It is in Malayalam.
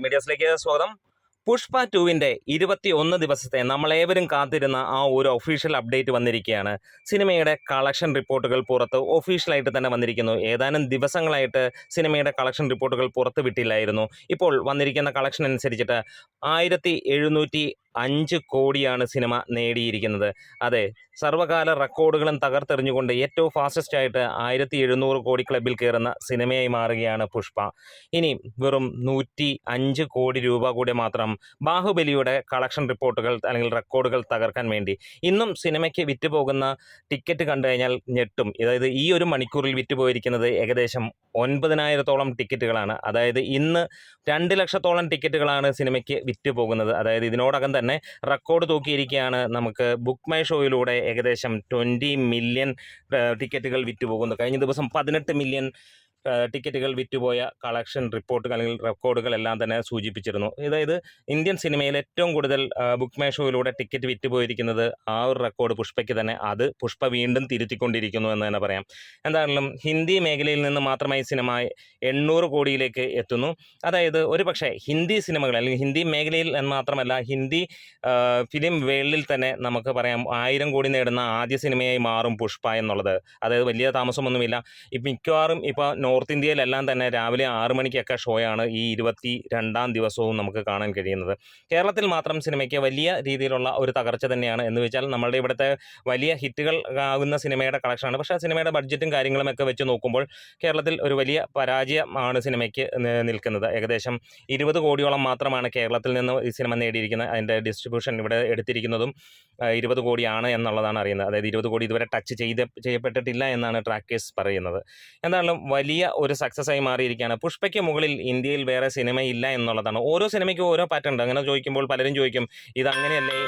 മീഡിയാസിലേക്ക് സ്വാഗതം. പുഷ്പ 2വിൻ്റെ 21 ദിവസത്തെ നമ്മളേവരും കാത്തിരുന്ന ആ ഒരു ഒഫീഷ്യൽ അപ്ഡേറ്റ് വന്നിരിക്കുകയാണ്. സിനിമയുടെ കളക്ഷൻ റിപ്പോർട്ടുകൾ പുറത്ത് ഒഫീഷ്യലായിട്ട് തന്നെ വന്നിരിക്കുന്നു. ഏതാനും ദിവസങ്ങളായിട്ട് സിനിമയുടെ കളക്ഷൻ റിപ്പോർട്ടുകൾ പുറത്ത് വിട്ടില്ലായിരുന്നു. ഇപ്പോൾ വന്നിരിക്കുന്ന കളക്ഷൻ അനുസരിച്ചിട്ട് 1705 കോടിയാണ് സിനിമ നേടിയിരിക്കുന്നത്. അതെ, സർവ്വകാല റെക്കോർഡുകളും തകർത്തെറിഞ്ഞുകൊണ്ട് ഏറ്റവും ഫാസ്റ്റസ്റ്റ് ആയിട്ട് 1700 കോടി ക്ലബിൽ കയറുന്ന സിനിമയായി മാറുകയാണ് പുഷ്പ. ഇനി വെറും 105 കോടി രൂപ കൂടി മാത്രം ബാഹുബലിയുടെ കളക്ഷൻ റിപ്പോർട്ടുകൾ അല്ലെങ്കിൽ റെക്കോർഡുകൾ തകർക്കാൻ വേണ്ടി. ഇന്നും സിനിമയ്ക്ക് വിറ്റുപോകുന്ന ടിക്കറ്റ് കണ്ടു കഴിഞ്ഞാൽ ഞെട്ടും. അതായത് ഈ ഒരു മണിക്കൂറിൽ വിറ്റുപോയിരിക്കുന്നത് ഏകദേശം 9000-ഓളം ടിക്കറ്റുകളാണ്. അതായത് ഇന്ന് 2 ലക്ഷത്തോളം ടിക്കറ്റുകളാണ് സിനിമയ്ക്ക് വിറ്റുപോകുന്നത്. അതായത് ഇതിനോടകം തന്നെ റെക്കോർഡ് തൂക്കിയിരിക്കുകയാണ്. നമുക്ക് ബുക്ക് മൈ ഷോയിലൂടെ ഏകദേശം 20 മില്യൺ ടിക്കറ്റുകൾ വിറ്റുപോകുന്നു. കഴിഞ്ഞ ദിവസം 18 മില്യൺ ടിക്കറ്റുകൾ വിറ്റുപോയ കളക്ഷൻ റിപ്പോർട്ടുകൾ അല്ലെങ്കിൽ റെക്കോർഡുകളെല്ലാം തന്നെ സൂചിപ്പിച്ചിരുന്നു. അതായത് ഇന്ത്യൻ സിനിമയിൽ ഏറ്റവും കൂടുതൽ ബുക്ക് മൈ ഷോയിലൂടെ ടിക്കറ്റ് വിറ്റുപോയിരിക്കുന്നത് ആ ഒരു റെക്കോർഡ് പുഷ്പയ്ക്ക് തന്നെ. അത് പുഷ്പ വീണ്ടും തിരുത്തിക്കൊണ്ടിരിക്കുന്നു എന്ന് തന്നെ പറയാം. എന്തായാലും ഹിന്ദി മേഖലയിൽ നിന്ന് മാത്രമായി സിനിമ 800 കോടിയിലേക്ക് എത്തുന്നു. അതായത് ഒരു പക്ഷേ ഹിന്ദി സിനിമകൾ അല്ലെങ്കിൽ ഹിന്ദി മേഖലയിൽ എന്ന് മാത്രമല്ല ഹിന്ദി ഫിലിം വേൾഡിൽ തന്നെ നമുക്ക് പറയാം 1000 കോടി നേടുന്ന ആദ്യ സിനിമയായി മാറും പുഷ്പ എന്നുള്ളത്. അതായത് വലിയ താമസമൊന്നുമില്ല. മിക്കവാറും ഇപ്പോൾ നോർത്ത് ഇന്ത്യയിലെല്ലാം തന്നെ രാവിലെ 6 മണിക്കൊക്കെ ഷോയാണ് ഈ 22-ാം ദിവസവും നമുക്ക് കാണാൻ കഴിയുന്നത്. കേരളത്തിൽ മാത്രം സിനിമയ്ക്ക് വലിയ രീതിയിലുള്ള ഒരു തകർച്ച തന്നെയാണ്. എന്ന് വെച്ചാൽ നമ്മളുടെ ഇവിടുത്തെ വലിയ ഹിറ്റുകൾ ആകുന്ന സിനിമയുടെ കളക്ഷനാണ്. പക്ഷേ സിനിമയുടെ ബഡ്ജറ്റും കാര്യങ്ങളുമൊക്കെ വെച്ച് നോക്കുമ്പോൾ കേരളത്തിൽ ഒരു വലിയ പരാജയമാണ് സിനിമയ്ക്ക് നിൽക്കുന്നത്. ഏകദേശം 20 കോടിയോളം മാത്രമാണ് കേരളത്തിൽ നിന്ന് ഈ സിനിമ നേടിയിരിക്കുന്നത്. അതിൻ്റെ ഡിസ്ട്രിബ്യൂഷൻ ഇവിടെ എടുത്തിരിക്കുന്നതും 20 കോടിയാണ് എന്നുള്ളതാണ് അറിയുന്നത്. അതായത് 20 കോടി ഇതുവരെ ടച്ച് ചെയ്യപ്പെട്ടിട്ടില്ല എന്നാണ് ട്രാക്കേഴ്സ് പറയുന്നത്. എന്തായാലും വലിയ ഒരു സക്സസ് ആയി മാറിയിരിക്കുകയാണ്. പുഷ്പയ്ക്ക് മുകളിൽ ഇന്ത്യയിൽ വേറെ സിനിമയില്ല എന്നുള്ളതാണ്. ഓരോ സിനിമയ്ക്കും ഓരോ പാറ്റേൺ ഉണ്ട്. അങ്ങനെ ചോദിക്കുമ്പോൾ പലരും ചോദിക്കും ഇതങ്ങനെയല്ലേ